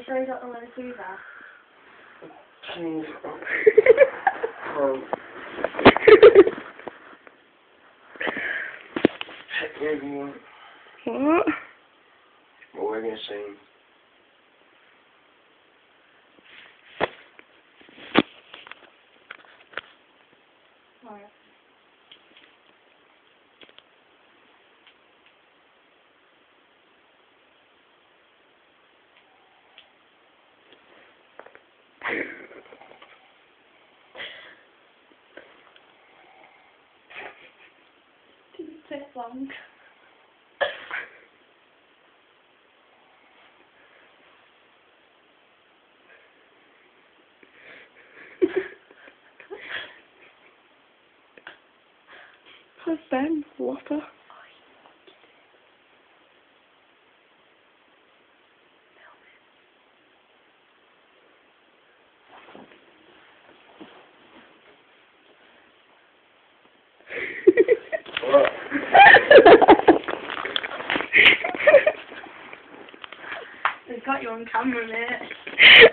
sure you got the low fever? What? What we're gonna sing. Alright. Didn't take long. How's Ben? Water? They've got you on camera, mate.